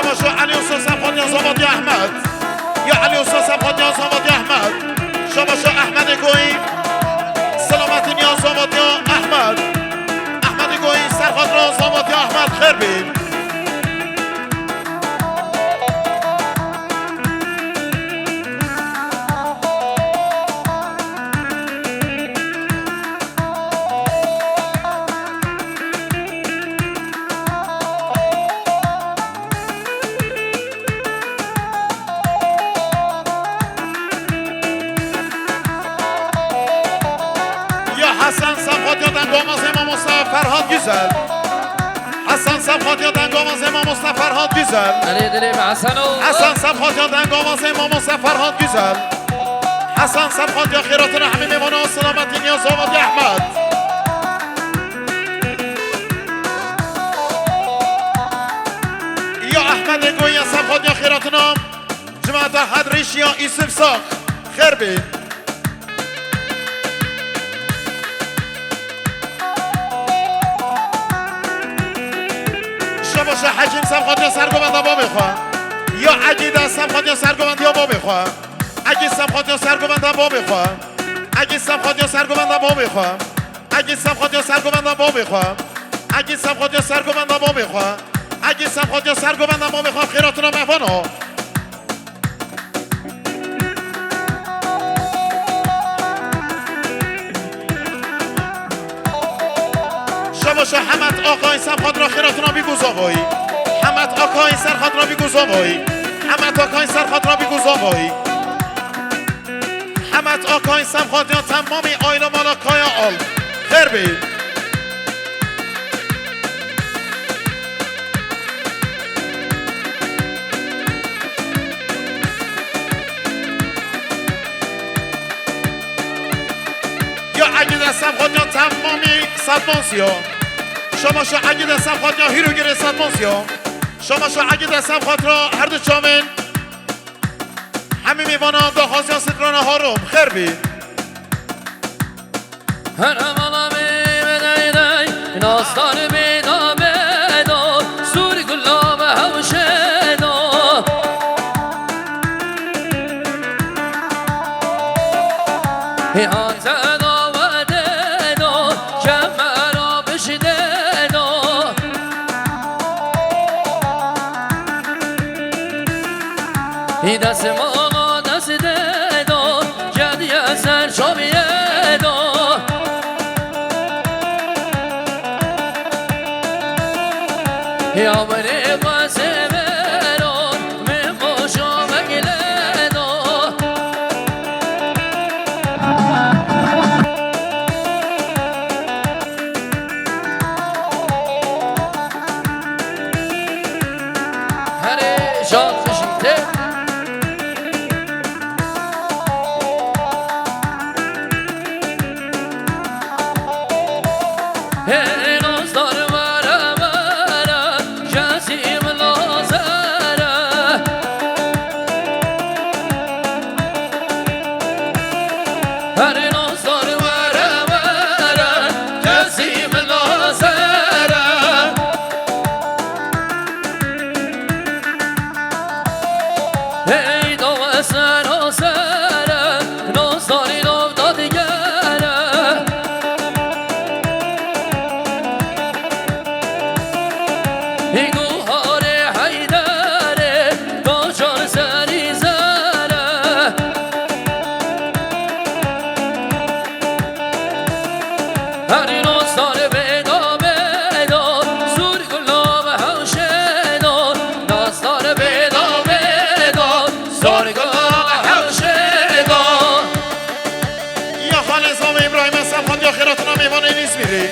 شما شو علی حسین صفانی آزاد احمد یا علی حسین صفانی آزاد احمد شما شو احمد گویی سلامتی نیاز آباد یا احمد احمد گویی سرخاد راز آباد یا احمد خیر بید حسن صفاتی دنگام از امام مصطفی فرهاد گیزل حسن صفاتی دنگام از امام مصطفی فرهاد گیزل علی دلیم حسن صفاتی دنگام از امام مصطفی فرهاد گیزل حسن صفاتی خیراتون همه میمانه و سلامتی نیاز آباد احمد یا احمد گویی صفاتی خیراتون جماعت حدریش یا ایسف ساخ خیر بید باشه حکیم سمخاتی سرگوبند با میخواه یا عقیده سمخاتی سرگوبند یا با میخواه اگه سمخاتی سرگوبند با میخواه اگه سمخاتی سرگوبند با میخواه اگه سمخاتی سرگوبند با میخواه اگه سمخاتی سرگوبند با میخواه اگه سمخاتی سرگوبند با میخواه خیراتون رو مفانو باشه حمد آقای سرخاد را خیراتون را بیگوز آقایی حمد آقای سرخاد را بیگوز آقایی حمد آقای سرخاد را بیگوز آقایی حمد آقای سرخاد یا تمامی آیل و مالاکای آل خیر بید یا اگه دستم خود یا تمامی صدمانسیا شما شو اگه دستم خود یا هیرو گیره صدمانسیا شما شو اگه دستم خود را هر دو چامن همه میوانان دا خازیان سدرانه ها رو خیر بید هر امالا بیدای ناستار بیدا بیدا سور گلاب هوشیدا هیان زدا و دیدا جمع بشدیدا ای دست ما دست دیدا جدی سر شابیدا یا بری قاسم رو می خوشا مگلیدا هر شاد بشیده هی ناستار ورا ورا جسیم لازره هر ناستار ورا ورا جسیم لازره هی دو سر سر ناستاری دو دادگره ای گوهار حیدره داشار سری زره هر ناستار بیدا بیدا سور گلاب هوشیدا ناستار بیدا بیدا سور گلاب هوشیدا یا خانزام ابراهیم سمخان یا خیراتون هم ایوانه نیست میری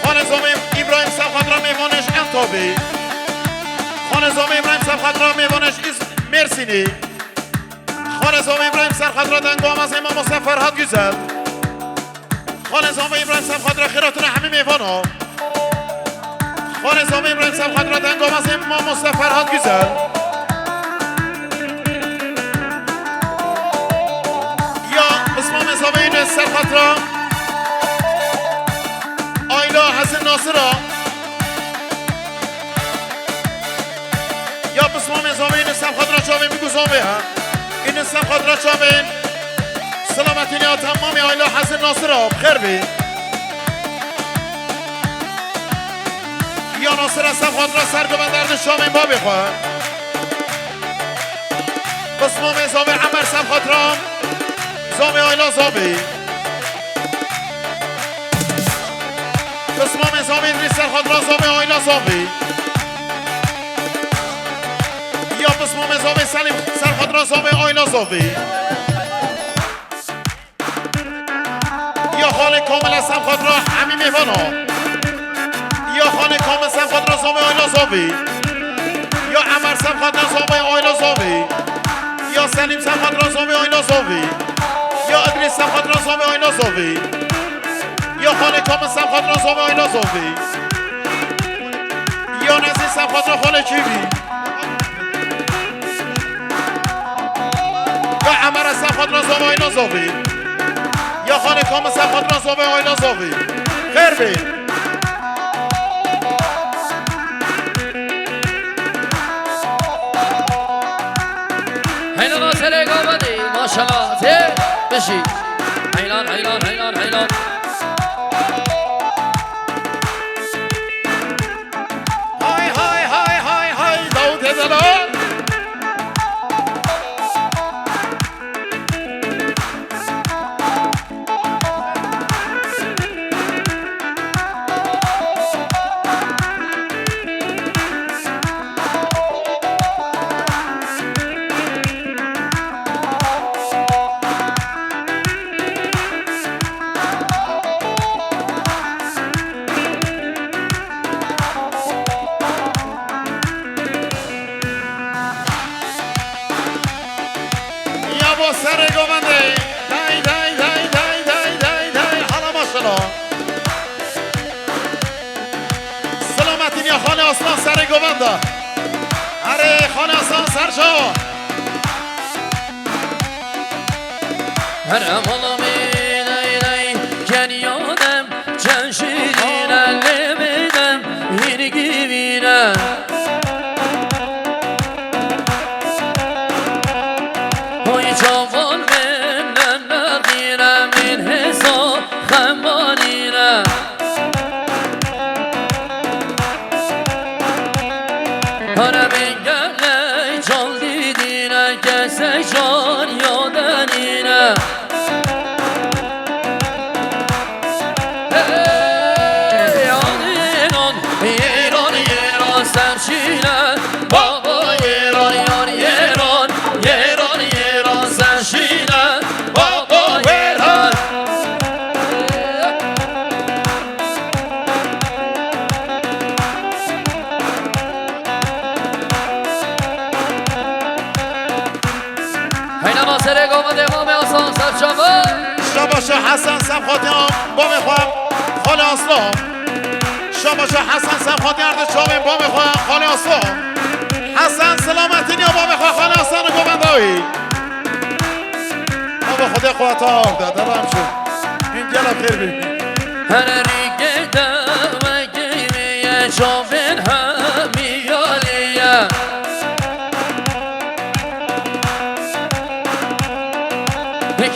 خانزام ابراهیم سمخان را میوانش انتابی خانزام ابراهیم سمخان را میوانش مرسینی خانزام ابراهیم سمخان را دنگام از امام مصطفی فرهاد گیزل خانزام ابراهیم سمخان را خیراتون همه میوانا خانزام ابراهیم سمخان را دنگام از امام مصطفی فرهاد گیزل یا اسمام زبین سرخط را آیلا حسن ناصر را سم خاطر چاوین میگو زامه ها این سم خاطر چاوین سلامتی نیا تمامی آیلا حسن ناصر ها بخیر بی یا ناصر سم خاطر سرگوبند درد چاوین با بخواه بسمام زامه عمر سم خاطرام زامه آیلا زامه بسمام زامه ادریس سر خاطرام زامه آیلا زامه یا بسمام زامه سلیم سر خاطرام زامه آیلا زامه یا خانه کامل سم خاطرام همین میوانا یا خانه کامل سم خاطرام زامه آیلا زامه یا عمر سم خاطرام زامه آیلا زامه یا سلیم سم خاطرام زامه آیلا زامه یا ادریس سم خاطرام زامه آیلا زامه یا خانه کامل سم خاطرام زامه آیلا زامه یا نزدیک سم خاطرام خانه کیوی یا عمر سم خاطرام زامه آیلا زامه یا خانه کامل سم خاطرام زامه آیلا زامه خیر بین حیلان سر گامدی ماشاءالله ته بشی حیلان حیلان حیلان حیلان های های های های های داود دلا سر گوونده دای دای دای دای دای دای دای حالا ماشاءالله سلامتی یا خانه آسان سر گوونده اره خانه آسان سر شو هر امالمی دی دی کن یادم چند شیرینه لبیدم هیرگی بینه جوان من نغیرم این حساب خمانیرم هر بینگله جان دیدینه کسی جان یادنینه ایران ایران ایران سرشینه بابا ایران ایران ایران ایران ایران سرشینه بابا ایران حینا ناصر گامد امام آسان سرچاوه شاباش حسن سم خاطرام با میخوام خاله اسلام شاباش حسن سم خاطر درد چاوین با میخوام خاله اسلام حسن سلامتی نیا با میخوام خاله اسلام گووندایی بابا خدا قوت آب داده دارم شد این گلم خیر بی هر ریگه دمگی میه چاوین همیالیه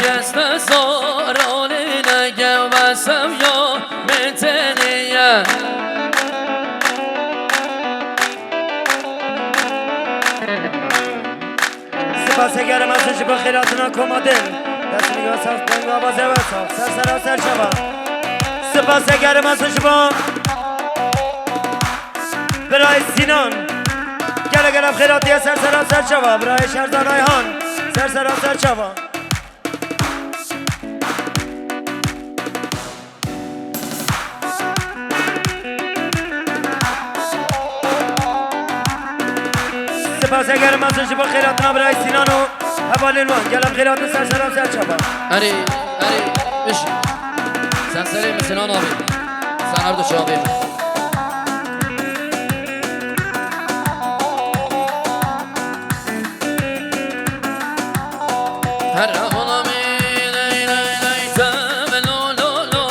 کس نزارانی نگه بسم یا متنیه سپاسگزارم از شما خیراتنا کمادل دست نگاه صاف دنگ آوازه و صاف سر سر سر شما سپاسگزارم از شما برای سینان گله گله خیراتی سر سر سر شما برای شهرزاد ریحان سر سر سر شما سپاسگزارم از شما خیراتنا برای سینان و حوالینوان گلم خیرات سر سر سر شما اری بشی سنسری مسنان آبی سنرد شابی هر امامی لی لی لی تم لو لو لو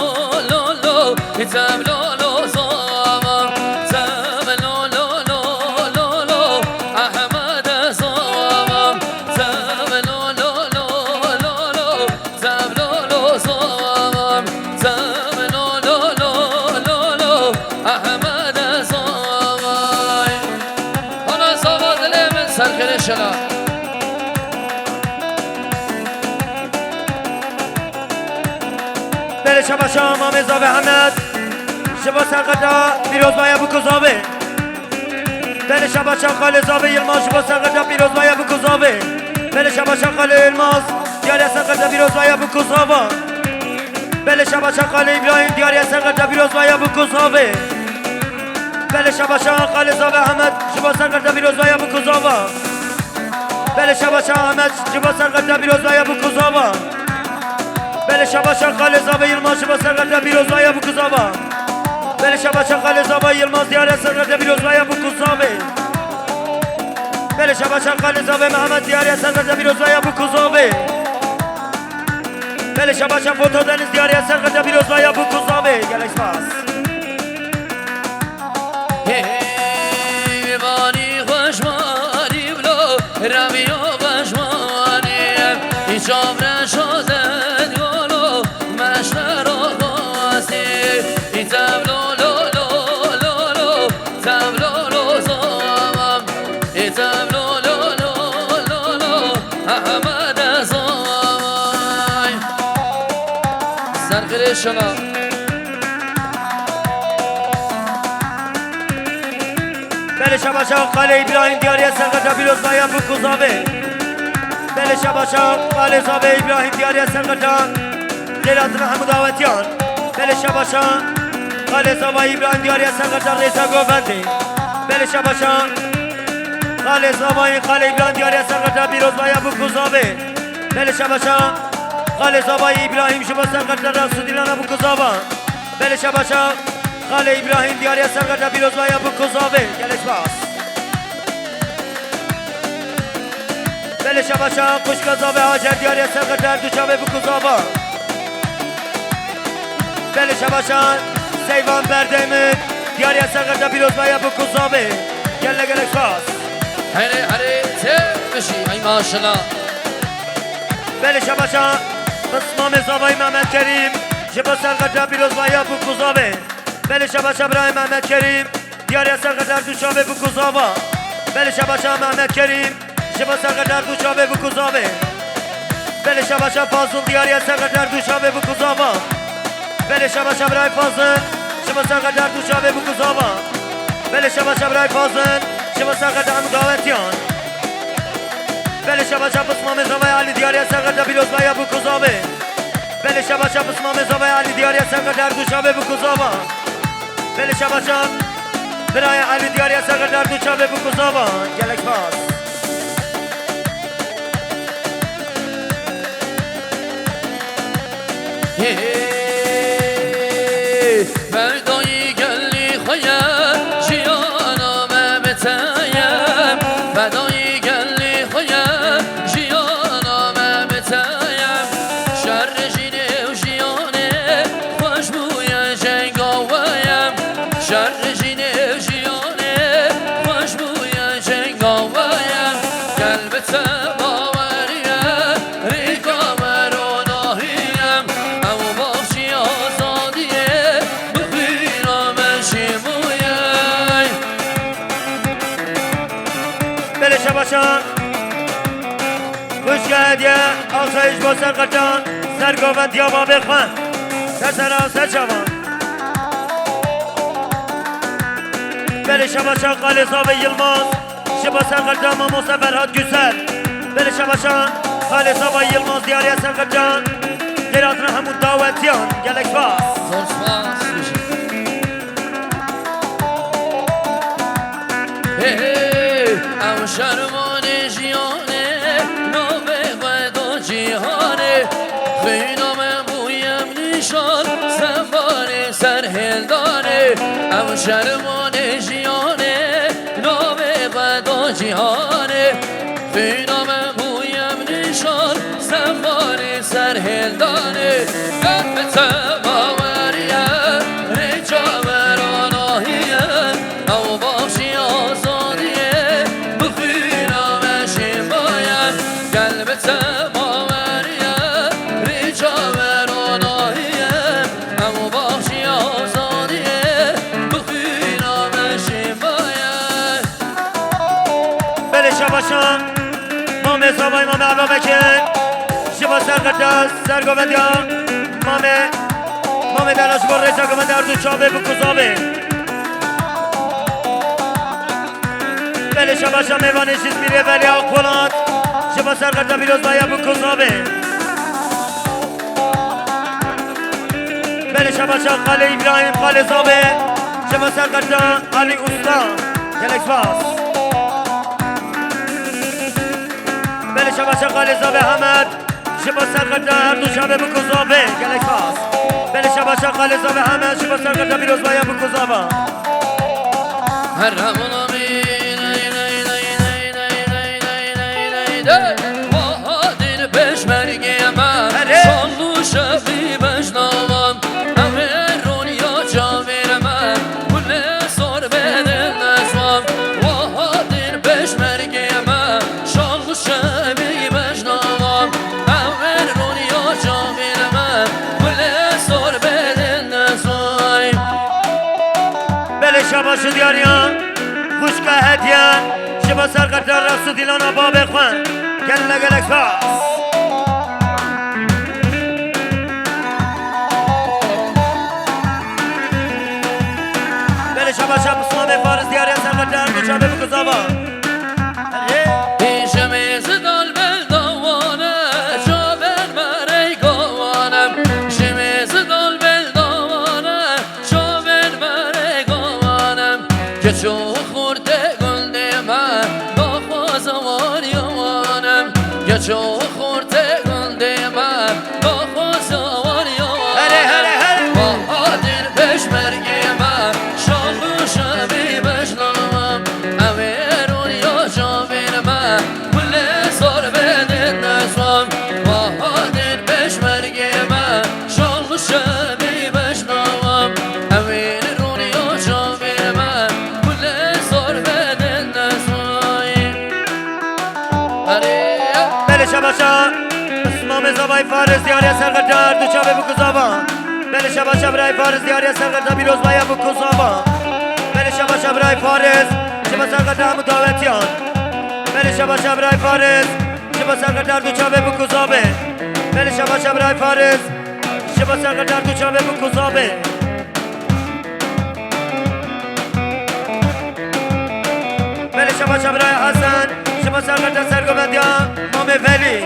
لو لو تم لو لو زاما تم لو لو لو لو لو احمد زاما شلا بله شبا شام آمزا به حمد شبا سرقتا بیروز بایا بکوزابه بله شبا شاقال زابه یلماز شبا سرقتا بیروز بایا بکوزابه بله شبا شاقال یلماز دیاری سرقتا بیروز بایا بکوزابه بله شبا شاقال ابراهیم دیاری سرقتا بیروز بایا بکوزابه بله شبا شاقال زابه حمد شبا سرقتا بیروز بایا بکوزابه بله شبا شاق احمد شبا سرقتا بیروز بایا بکوزابه بله شبا شاقال زابه یلماز شبا سرقتا بیروز بایا بکوزابه بله شبا شاقال زابه یلماز دیاری سرقتا بیروز بایا بکوزابه بله شبا شاقال زابه محمد دیاری سرقتا بیروز بایا بکوزابه بله شبا شاق فوتو دنیز دیاری سرقتا بیروز بایا بکوزابه گلش باس بانی خوشمانی بلو روی و خوشمانی هیچ عمر شده گلو مشتر و خواستی این تبلو لو لو لو لو تبلو لو زامم این تبلو لو لو لو لو احمد زامم سرخیر شما بله شبا شاقال ابراهیم دیاری سرقتا بیروز بایا بکوزابه بله شبا شاقال زابه ابراهیم دیاری سرقتا خیراتنا همو دعوتیان بله شبا شاقال زابه ابراهیم دیاری سرقتا ریزا گوبنده بله شبا شاقال زابه خال ابراهیم دیاری سرقتا بیروز بایا بکوزابه بله شبا شاقال زابه ابراهیم شبا سرقتا رسودیلانا بکوزابه بله شبا خال ابراهیم دیاری سرقتا بیروز بایا بکوزابه گلش باس بله شبا شام خوشکا زابه هاجر دیاری سرقتا دوچابه بکوزابه بله شبا شام سیوان بردمت دیاری سرقتا بیروز بایا بکوزابه گلش باس هره هره تمشی ای ماشالله بله شبا شام قسمام زابه محمد کریم شبا سرقتا بیروز بایا بکوزابه بله شبا شبرای محمد کریم دیاری سرقتا دوچابه بکوزابه بله شبا شام محمد کریم شبا سرقتا دوچابه بکوزابه بله شبا شام فاضل دیاری سرقتا دوچابه بکوزابه بله شبا شبرای فاضل شبا سرقتا دوچابه بکوزابه بله شبا شبرای فاضل شبا سرقتا مداوتیان بله شبا شام بسمام زبای علی دیاری سرقتا بیروز بایا بکوزابه بله شبا شام بسمام زبای علی دیاری سرقتا دوچابه بکوزابه بله شبا شام برای علی دیاری سرقتا دوچابه بکوزابه گلک باس فردایی گلی خویم جیانم بتایم فردایی گلی خویم جیانم بتایم شر جینه و جیانه خوش بویم جنگاویم شر جینه و جیانه خوش بویم جنگاویم قلبتم باوریم ریکام روناهیم او باشی آزادیه بخیرام شیمویم بله شبا شام خوشگاه هدیه آسایش با سرقتا سرگاوند یا با بخوان سرسرا سرچوان بله شبا شام قال زابه یلماز شبا سرقتا ما مصفرهات گسل بله شبا شام قال زابه یلماز دیاری سرقتا خیراتنا همون دعوتیان گلک باس زور سپاس بشید او شرمان جیانه نامه خود و جیهانه خینام بویم نشان سنبار سرهلدانه او شرمان جیانه نامه خود و جیهانه خینام بویم نشان سنبار سرهلدانه قلبت باوریه رجا براناهیه او باشی آزادیه بخیرام شیمایم قلبت باوریه رجا براناهیه او باشی آزادیه بخیرام شیمایم بله شبا شام زبای مامه عبا بکن شبا سرگرده سرگوبندیا مامه دلاش بر ریزا گوبنده اردو چابه بکوزابه بله شبا شا میوانه شیز میره ولی آقلات شبا سرگرده بیروز بایا بکوزابه بله شبا شا خاله ابراهیم خاله زابه شبا سرگرده علی اوستا گلکس باس بله شبا شا خاله زابه حمد شبا سرگرده هر دو شبه بکوزابه گلکس باس بله شبا شا خاله زابه حمد شبا سرگرده بیروز بایا بکوزابه هر همونامی وادین پشمرگی من شانلو شبی بشنوم همه رونیا جاویر من کل سر بدل نسوم وادین پشمرگی من شانلو شبی بشنوم همه رونیا جاویر من کل سر بدل نسوم بله شبا شو دیاریان خوشکه هدیان شبا سرگرده رسو دیلان آبا بخوان گل گلکس باس بله شبا شب اسلام فارس دیاری سرگرده اردو شبه بکوزابا پیشمی زدال بلدوانه شابن مری گوانم پیشمی زدال بلدوانه شابن مری گوانم که چو خورده گلده من با خوازوار یوانم که چو خورده گلده من با خوازوار یوانم با حادر پشمرگی من شالو شبی بشنامم همه رونیا جاوین من کل سر بدن نسوم با حادر پشمرگی من شالو شبی بشنامم همه رونیا جاوین من کل سر بدن نسوم بله شبا شا اسمام زبای فارس دیاری سرگرده اردو شبه بکوزابا بله شبا شب رای فارس دیاری سرگرده بیروز بایا بکوزابا بله شبا شب رای فارس شبا سرگرده همو داوتیان بله شبا شب رای فارس شبا سرگرده اردو شبه بکوزابه بله شبا شب رای فارس شبا سرگرده اردو شبه بکوزابه بله شبا شب رای حسن شبا سرگرده سرگوبندیا مامه ولی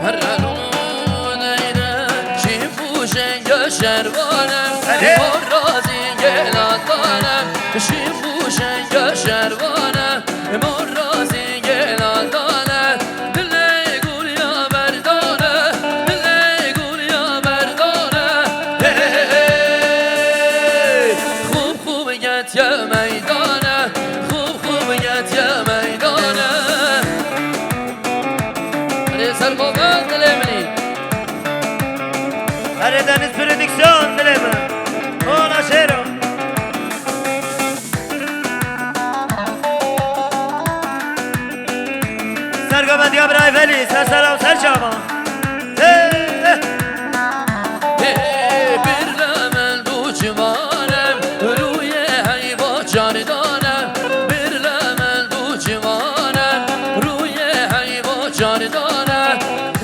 هر الون ایده چی پوشن یا شروانم مر رازی گلادانم چی پوشن یا شروانم مر رازی گلادانم دلی گول یا بردانه دلی گول یا بردانه خوب خوب گت یا میدانه خوب خوب گت یا میدانه سرقوبان دلمنی هر دنیز پردیکسیون دلمن اونا شیرو سرگوبندی ها برای ولی سر سلام سر شما برلمن دو جوانم روی حیوا جاردانم برلمن دو جوانم روی حیوا جاردانم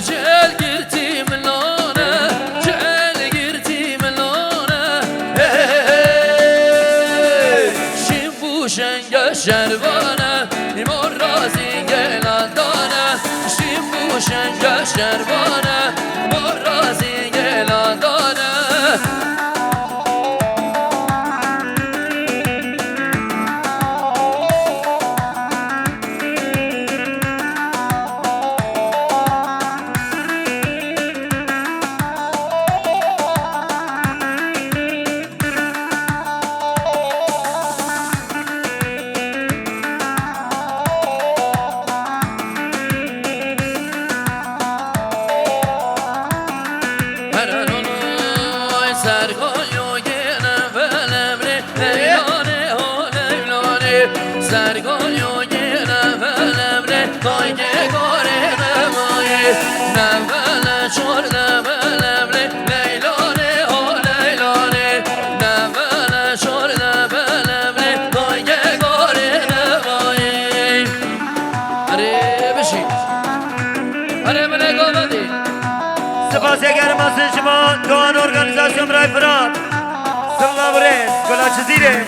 جل گرتی ملانه جل گرتی ملانه شیم بوشنگ شروانه نیمار رازی گلادانه شیم بوشنگ شروانه نیمار رازی گلادانه سرگان یو گیرم ولمره دایگه گاره نمایه نمله چور نملمره لیلانه ها لیلانه نمله چور سپاسگزارم از شما دوان ارگانیزاسیون برای فراد سلام برس گلا چزیره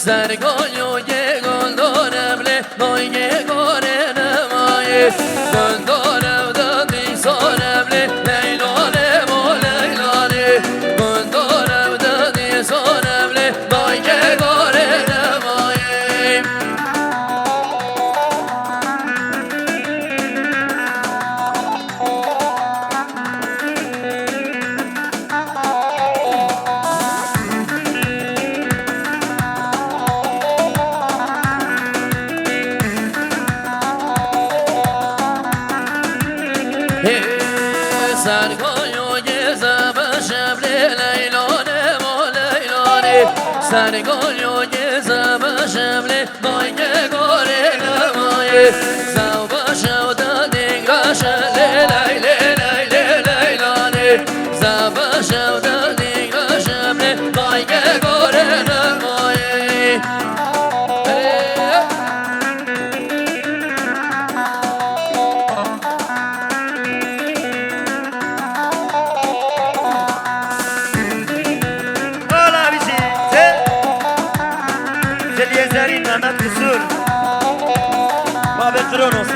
Sergoglio gondorem le noi gore namaye gondorem da di sorem le leilone mo leilone gondorem da di sorem le noi gore namaye Sargoglio gezama shamle moye gore namaye Zauba shauda dingasha le lay le lay le lay lane Zauba shauda dingasha le moye gore namaye Mehmet Kusur Babet Kronos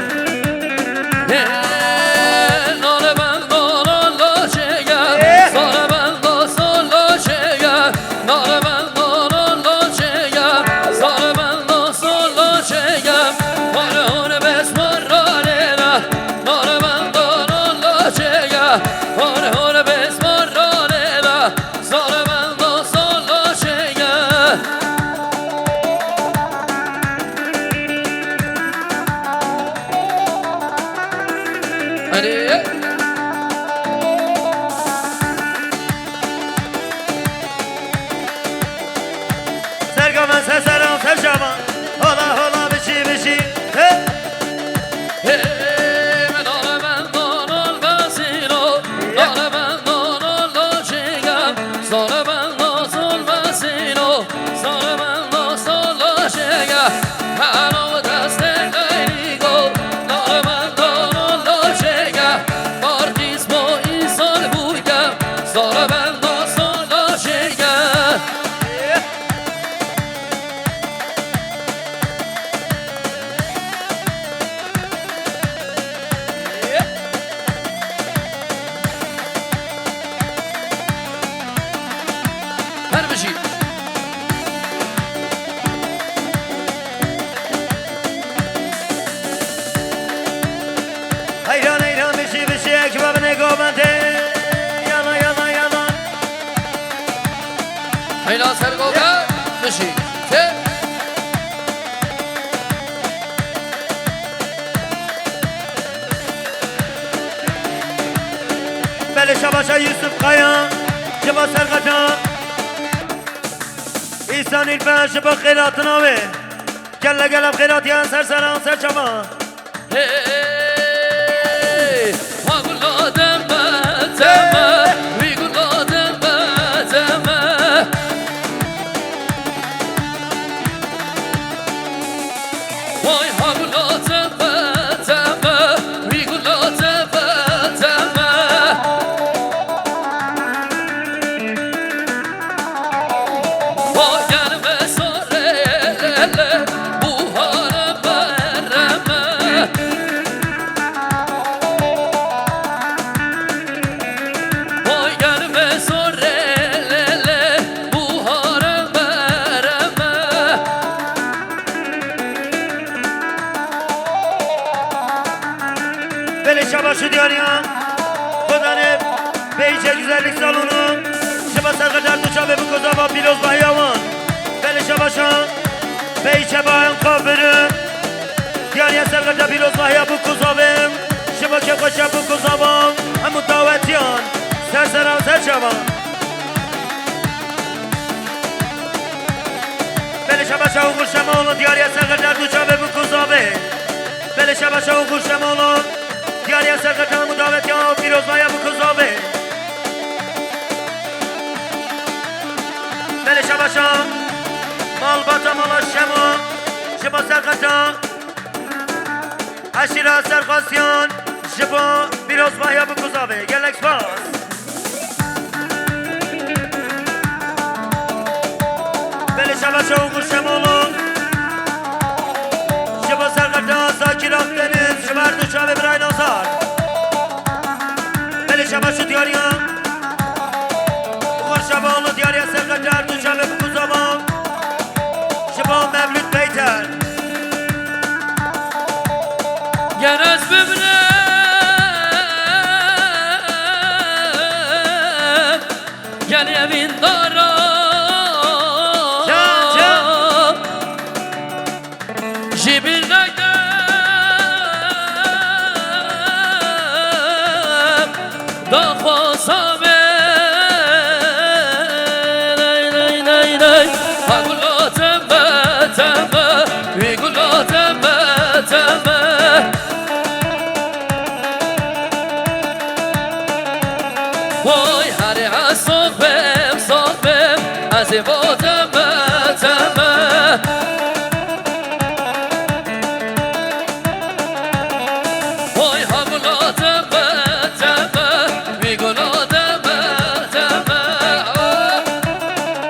Sergamen seseram serşaman Hola hola biçi biçi Hayran hayran biçi biçi ekibabine gomante Yana yana yana Hayla sergoga mışi te Beli Şabaşa Yusuf Kaya Şıba Sergaca İhsan İlfen Şıba Khairatına ve Kelle gelem khairat ya ser seran ser çaba Şabaşı diyor ya Kodanep Beyce Güzellik Salonu Şıba Sergacar Duşa ve bu kozava Piloz Bahyavan Beli Şabaşa Beyce Bayan Kabırı Diğer ya Sergacar Piloz Bahya bu kozavim Şıba Kekoşa bu kozavam Hamu davetiyan Serseran Serçava Beli Şabaşa Uğur Şemaoğlu Diğer ya Sergacar Duşa ve bu kozavim Beli Şabaşa Uğur Şemaoğlu Diğer ya Sergacar Mudavet ya Piloz Bahya bu kozavim الباتا مالا شما شبا سرقجا اشیرا سرقاسیان شبا بیروز بایا بکوزاوه گلک باز بله شبا شوق شمالو شبا سرقجا ساکی راک دنیز شبا اردو شابه برای نازار بله شبا شو دیاریا غور شبا اولو دیاریا سرقجا اردو شابه بکوزاوه شبا مولود بیتر گرز ببینم گل اوین دارم جیبی نگم دا خواسم گلاتم بتمه وی گلاتم بتمه وای هر صاحبم صاحبم از بادم بتمه وای ها گلاتم بتمه وی گلاتم بتمه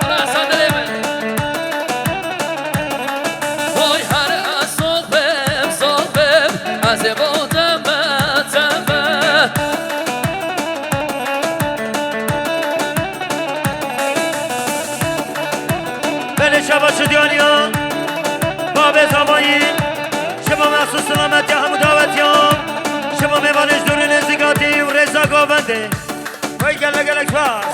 آره صندلی من وای هر صاحبم صاحبم از بادم بتمه بله شبا شدیانیا باب زبایی شبا مخصوص سلامتی همو دعوتیان شبا میوانش دور نزدیکاتی و رزا گاونده وای گله گلک باز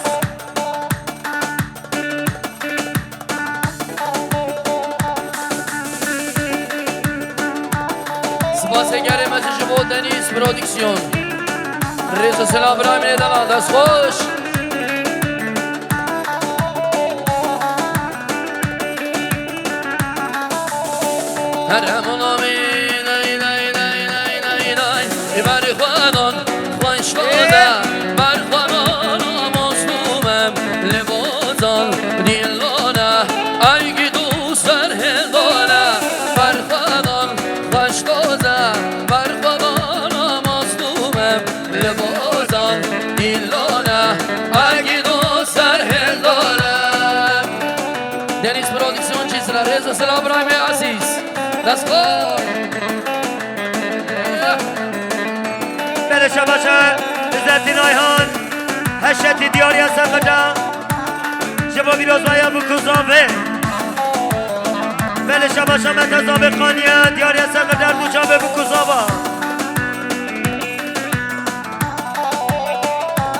سپاس گرم از شما دنیس پرودکسیون رضا سلام برای من دلان دست خوش هر همون آمین ای لای لای لای لای لای بر خوانان خوش شده بر خوانان مظلومم لبازان دیلانه ایگی دوست در هندانه بر خوانان خوش شده بر خوانان مظلومم لبازان دیلانه ایگی دوست در هندانه دنیس پرودکسیون چیزلا رضا سلام برای من عزیز دست خوش بله شبا عزتین آیهان هشتی دیاری از سرقجا شبا بیروز بایا بکوزاوه بله شبا متزاوه قانیه دیاری از سرقجا دوچاوه بکوزاوه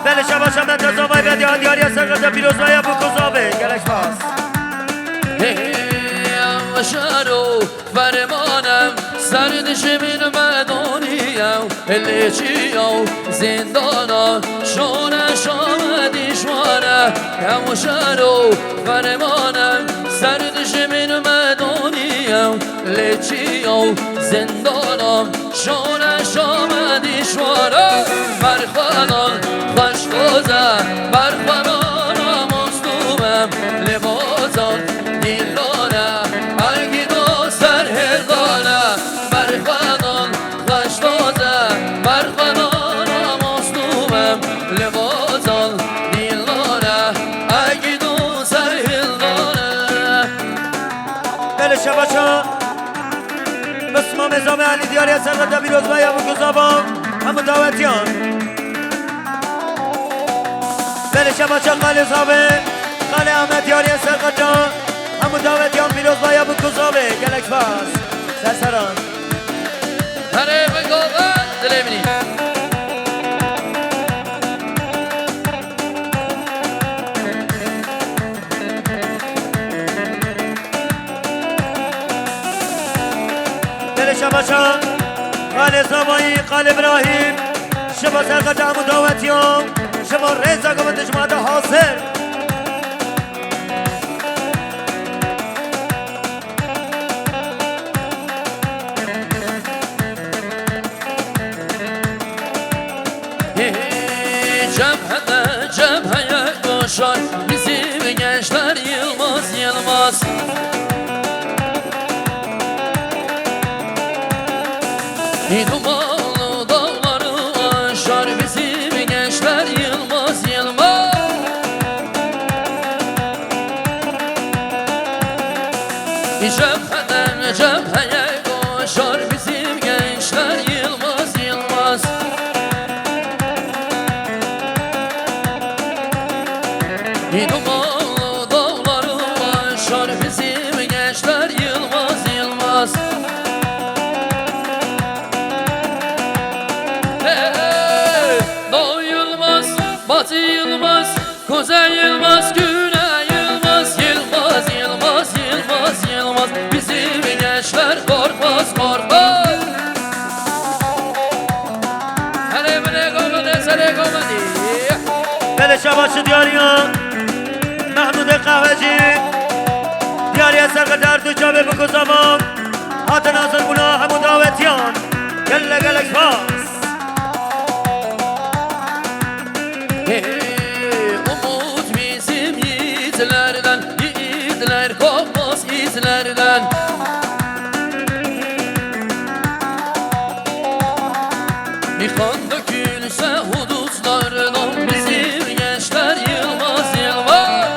بله شبا متزاوه بدیان دیاری از سرقجا بیروز بایا بکوزاوه گلک باز شارو فرمانم سردش من مدونیم لیچیو زندانا شونه شامدی شوانه هم شارو فرمانم سردش من مدونیم لیچیو زندانا شونه شامدی شوانه برخوانان خوشگوزه برخوانان مصدومم لبازان دیلانه اگی دو سر هردانه برخوانان خوشگوزه برخوانان مصدومم لبازان دیلانه اگی دو سر هردانه بله شبا بسمام ازام علی دیاری از سرقجا بیروز بایا بکوزاوه همو دعوتیان بله شبا قال زاوه قال احمد یاری سرقجا همو دعوتیان بیروز بایا بکوزاوه گلک باز سرسران هره بگوه دلیمینی بله شبا قال زاوایی قال ابراهیم شبا سرقجا همو دعوتیان شما رزا گوند شما دا حاضر Cebheye koşar bizim gençler Yılmaz Yılmaz Dumanlı dağlarım aşar bizim gençler Yılmaz Yılmaz. Doğu Yılmaz, Batı Yılmaz, Kuzey Yılmaz, Güney Yılmaz, Yılmaz, Yılmaz, Yılmaz, Yılmaz. Bizim gençler korkmaz, korkmaz. Hele bile komedi, sele komedi. Bele şabaşı diyar ya Mahmud kahveci Diyar serqadar duçabe bu zaman Hatın hazır buna hemu davetiyan Gelle gelek pas Umut bizim yiğitlerden, yiğitler kopmaz izlerden. Bir kan dökülse hudutlardan bizim gençler Yılmaz Yılmaz.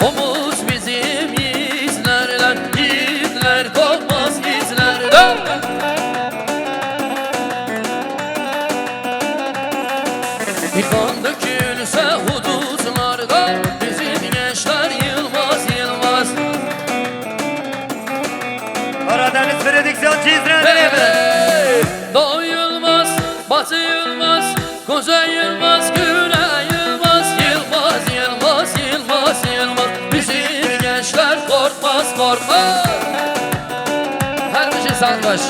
Umut bizim yiğitlerden, yiğitler kopmaz izlerden. Bir kan dökülse hudutlarda bizim gençler Yılmaz Yılmaz. Karadeniz prediksiyon çizdirelim Doğu Yılmaz, Batı Yılmaz, Kuzey Yılmaz, Güney Yılmaz, Yılmaz, Yılmaz, Yılmaz, Yılmaz. Bizim gençler korkmaz, korkmaz. Her bir şey sarhoş.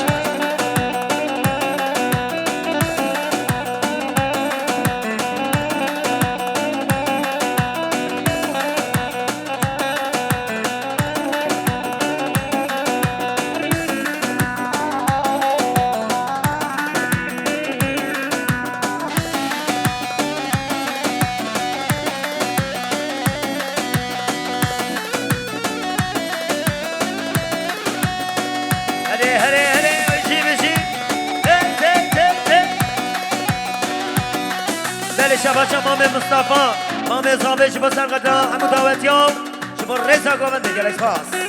Hadi işi bişi Bele şabaşa Mame Mustafa Mame Zabe şiba serqadar hemu davetiyan Şiba reza govende gelek pas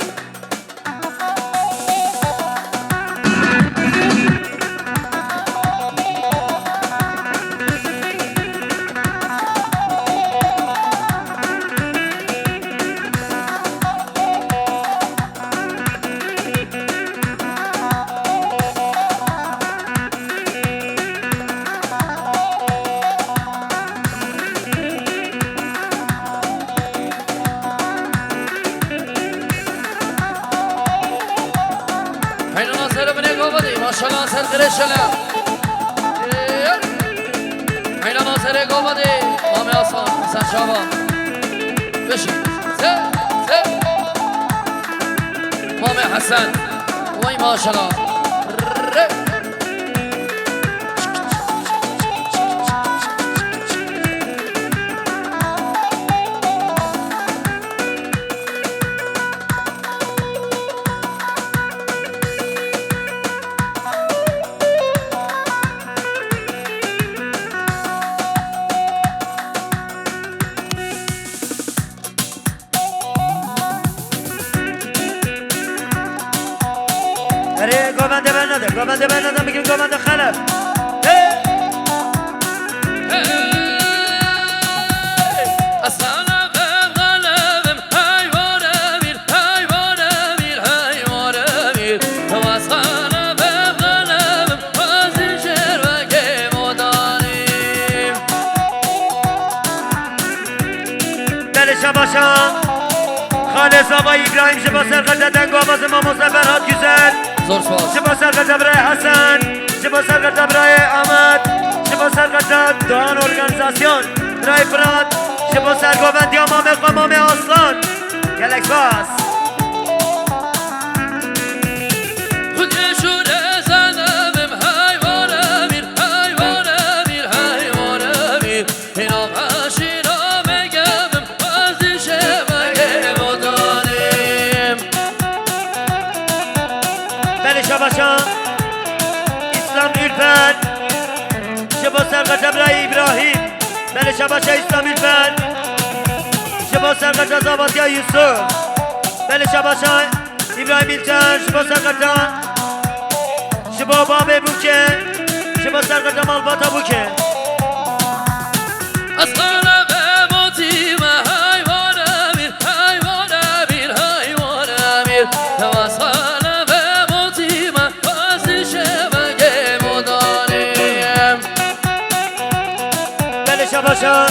Maşallah sen kreşele. Hayla nazere komedi. Mami Hasan, sen Şaban. Beşik. Sen. Mami Hasan. Vay maşallah. Govende ben adam bugün govende xalaf Aslanım qalbim hayvan emir Aslanım qalbim azim şerveke modanim Bele şabaşa Khale Zaba İbrahim şiba serqadar Gavazı Mamosa Ferhat Güzel Zor sual. شبا سرقت برای حسن شبا سرقت برای احمد شبا سرقت دان ارگانیزاسیون برای فراد شبا سرگوبند یا مامه آسلان گلک باس خود شده زنم hayvan emir این آقاشی را بگم ازیشه مگه مدانیم بله شباشا اسلام ülpen شبا سرقت برای ابراهیم بله شباشا اسلام ülpen شبا سرقت زاباتی یوسف بله شباشا ابراهیم ایلچن شبا سرقت شبا بابه بوکه شبا سرقة مال باتا بوكي أصغر غابتي ما حيوان أمير حيوان أمير حيوان أمير وأصغر غابتي ما فاسي شبك مدانيم بله شباشا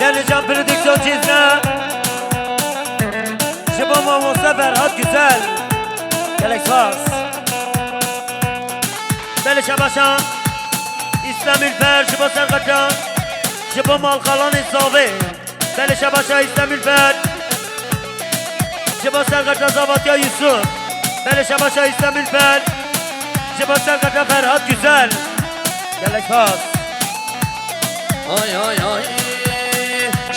دل جان پردیکسیون چیزنا شبا ما مصطفر هات güzel گلک فاس بله شباشا اسلام الفر شبا سرقة شبا مال خلان الصابه بله شباشا اسلام الفر شبا سرقة زابطيا يوسف بله شباشا اسلام الفر شبا سرقة فرهاد güzel گلک فاس آی آی آی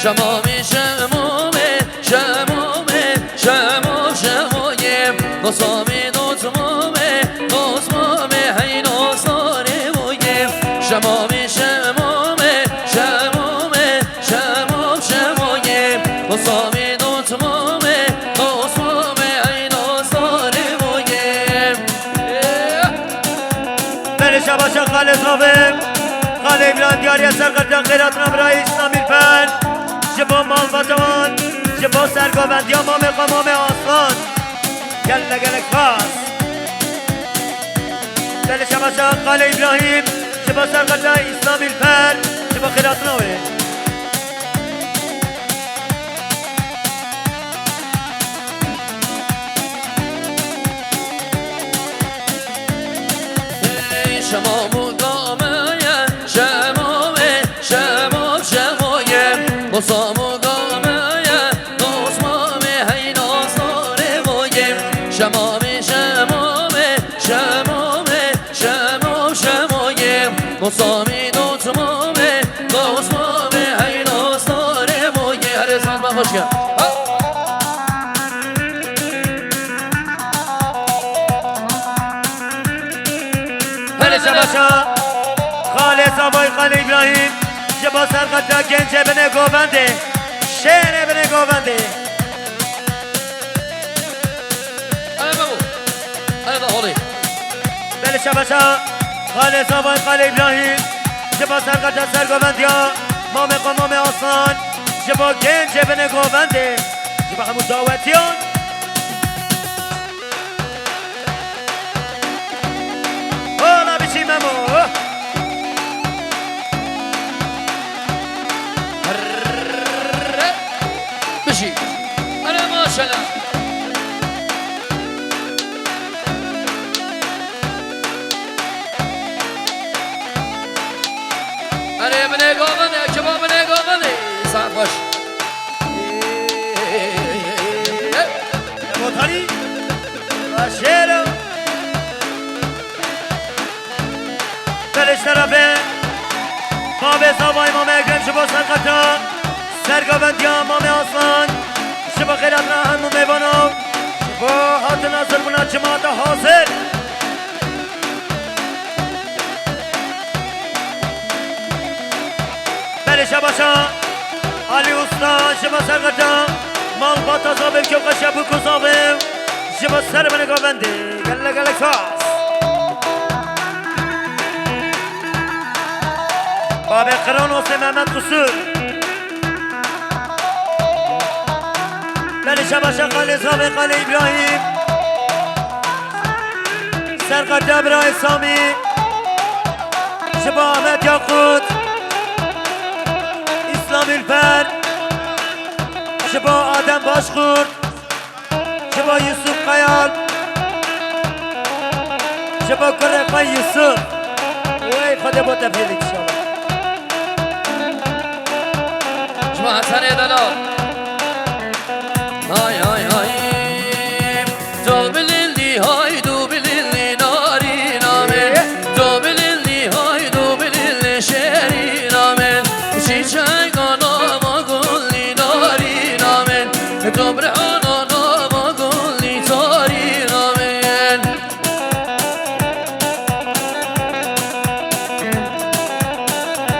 شمامي شمومي شمومي شموم شمويم نصامي نصمومي نصمومي هاي نصاري ويم شمامي شمومي شمومي شموم شمويم نصامي نصمومي نصمومي هاي نصاري ويم بله شباشا خالد رابم خاله ابراهیم دیاری سرقة خیراتنا برای اسلامی الفن جبا مال باتوان جبا سرگاوندی ها مام قمام آسان گله گلک پاس بله شباشا خاله ابراهیم جبا سرقة اسلامی الفن جبا خیراتنا وی شمامو قامه شمامه شمام شمایم نصامو قامه نصمامه هی نصاره وایم شمامه شمامه شمامه شمام شمایم نصامی نصمامه نصمامه هی نصاره وایم هر اسم با خوش کرد بله شباشا خاله زابای خاله ابراهیم جبا سرقة گنج بن گوونده شعر بن گوونده أنا بابو أنا ضهوري بله شباشا خاله زابای خاله ابراهیم جبا سرقة سرگووندی ها مام قمام آسان جبا گنج بن گوونده جبا همون دعوتیان اولا بشی ممو بشي أنا ما شاء الله أنا من قومني شباب من قومني صعب باش موتاری شعر بلش طرفه ما به زبای ما اکرم شبا سرقتا سرگاوندی ها مام آسان شبا خیراتنا همو میبانم شبا هات ناصر بنا جماعت حاضر بله شباشا علی استا شبا سرقتا مال باتا زابم که قشبو کزابم شبا سر بنگاونده گله گله کاس باب قران حسین محمد قصور بله شباشا خاله زابه خاله ابراهیم سرقده برای سامی شبا احمد یاقوت اسلام الفر شبا آدم باشخورد شبا یوسف خیال شبا کرقای یوسف وی خدا با تفیدک شما جماعة سنة دلال هاي هاي هاي دوب اللي هاي دوب اللي ناري نامن دوب اللي هاي دوب اللي شيري نامن شي شاي قانا ما قولي ناري نامن دوب رحانا ما قولي تاري نامن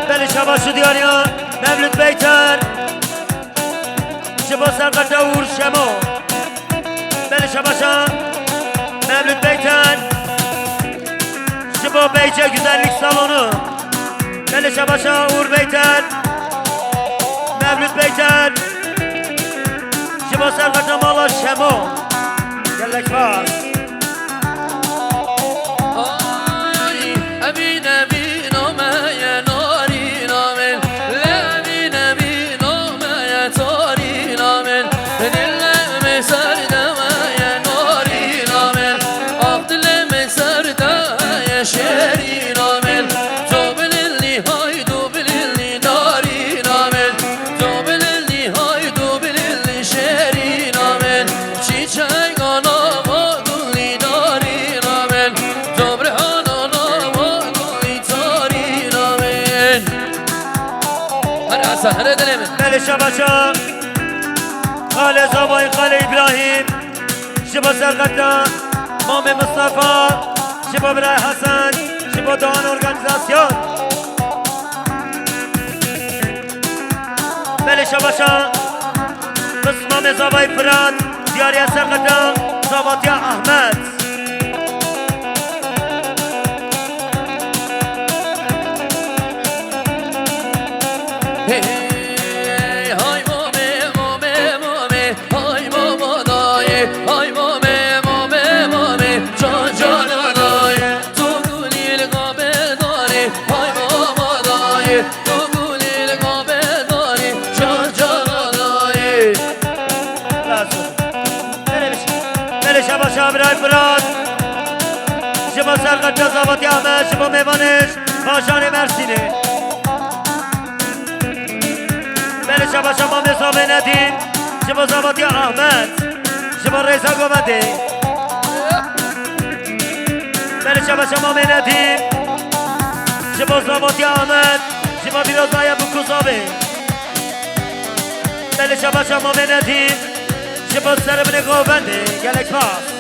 بله شبا شو دیاریان مولود بیتر شبا سرقت اور شما بله شبا شان مولود بیتر شبا بیچه güzellik salonu Beli şabaşa Uğur Beyter Mevlüt Beyter Şiba Sergaç'a Mala Şemo Gellek var Ay Emin emin olmaya narin amen Emin emin olmaya tarin amen Dinleme serdemeye narin amen Akdileme serdeye şerin amen Zobililli haydu bililli narin amen Zobililli haydu bililli şerin amen Çiçek anama gulli narin amen Zobrihan anama gulli tarin amen Hadi Hasan hadi edelim Beli şabaşa Kale Zabay Kale İbrahim Şiba Sergaç'a Mame Mustafa Şiba Biray Hasan Şiba Doğan Organizasyon Beli şabaşa Mame Zabay Fırat Diyariye Sergaç'a Zavatya Ahmet Hey hay mame mame mame hay mama dayı hay mame mame mame can cana dayı Togulil gabe dayı hay mama dayı Togulil gabe dayı can cana dayı Beli şabaşa Biray Fırat Şiba Sergaç'a Zavatya Ahmet Şiba Mevaneş Paşani Mersin'i Beli şabaşa Mame Sabi Nedim Şiba Zavatya Ahmet Şiba Reysa Gomendi Beli şabaşa Mame Nedim Şiba Zavatya Ahmet Şiba Birozaya Bukuzabi Beli şabaşa Mame Nedim Şiba Serebine Gomendi Gelek pas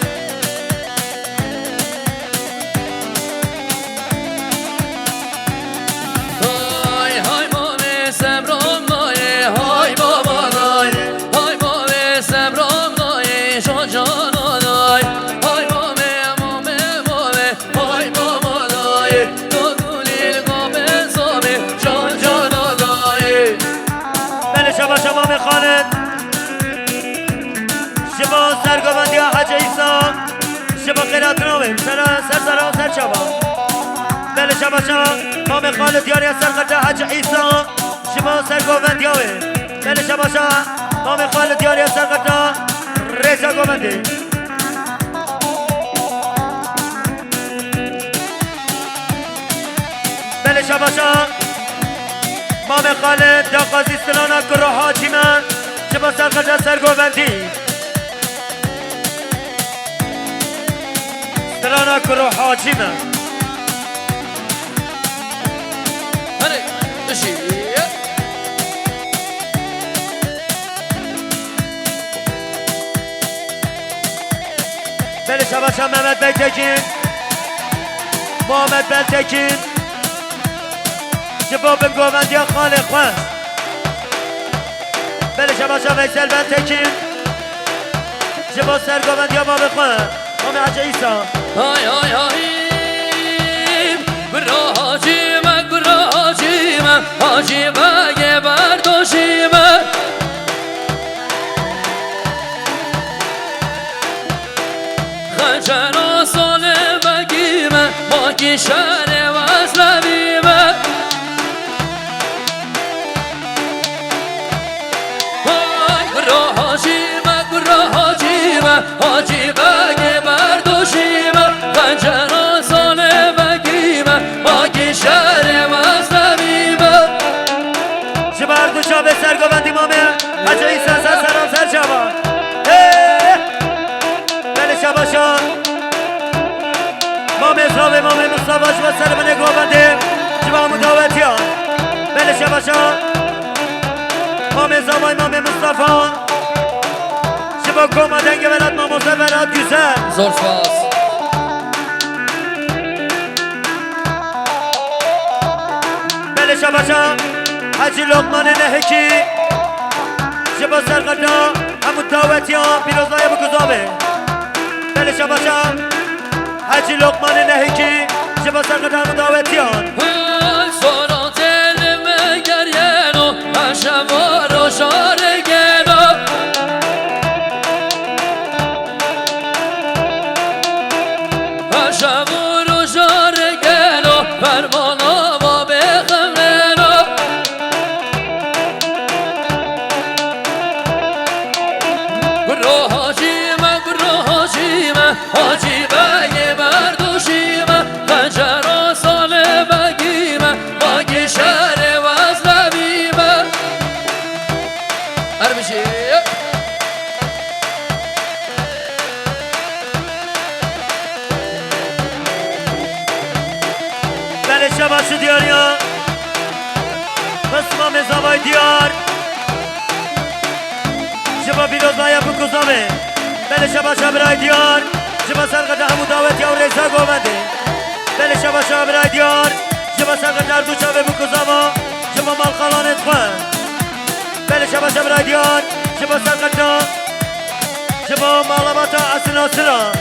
Hay hay mame sebram dayı hay baba dayı Hay mame sebram dayı can cana dayı Hay mame mame mame hay baba dayı Togulil gabe sabi can cana dayı Beli şabaşa Mame Khaled Şiba Sergovendi Hacı İsa Şiba Kıratınavim Sersara Serçaba Beli şabaşa Mame Khaled Diyariye Sergaç'a Hacı İsa Şiba Sergovendi Beli şabaşa Mame Khaled Diyariye Sergaç'a Reza Govendi Beli şabaşa Mame Khaled Daqaz İstilana Kırı Hacime Şiba Sergaç'a Sergovendi İstilana Kırı Hacime Hadi ışığı Beli şabaşa Mehmet Beytekin Muhammed Beltekin Şibabın Govendiya Khalid Khan Beli şabaşa Veysel Beltekin Şibab Ser Govendiya Mami Khan Mami Hacı İsa Hay hay hay Bra hacime bra hacime Hacime geber doşime Hançer asale begime Maki şere vaslevime Hay bra hacime bra hacime Hacime geber doşime Hançer asale begime Maki şere vaslevime Şibar Duşa ve Ser Govendi Mami Hacı İsa Ser Seram Ser Çaba Beli şabaşa Mami Esra ve Mami Mustafa Şibar Serbine Govendi Şibar Mudavetiyan Beli şabaşa Mami Esra ve Mami Mustafa Şibar Koma Denge Velat Mamo Seferat Güzel Zor spas Beli şabaşa Hacı Lokman'ın eheki Şibar Sergaç'a Hamut Davetiyan Pirozlaya bu kuzabe Beli şabaşa Hacı Lokman'ın eheki Şibar سرقدر مداوتیان سورا دل مگرینو هشوار و شارگینو هشوار و شارگینو فرمانا با بخمینو گروه حاجیمه حاجی بگی بردوشیمه خنجر و ساله بگیمه باگی شهر وزلبیمه هر بشی بله شباش دیاریا بسمام زوای دیار شبا بیروز بایا بکوزامه بله شباش برای دیار شبا سرقدر همو داوتی و ریزا گومنده بله شباش برای دیار شبا سرقدر دو چاوه بکوزاما شبا مال خالانت خواه بله شباش برای دیار شبا سرقدر شبا مالباتا اصلا سرا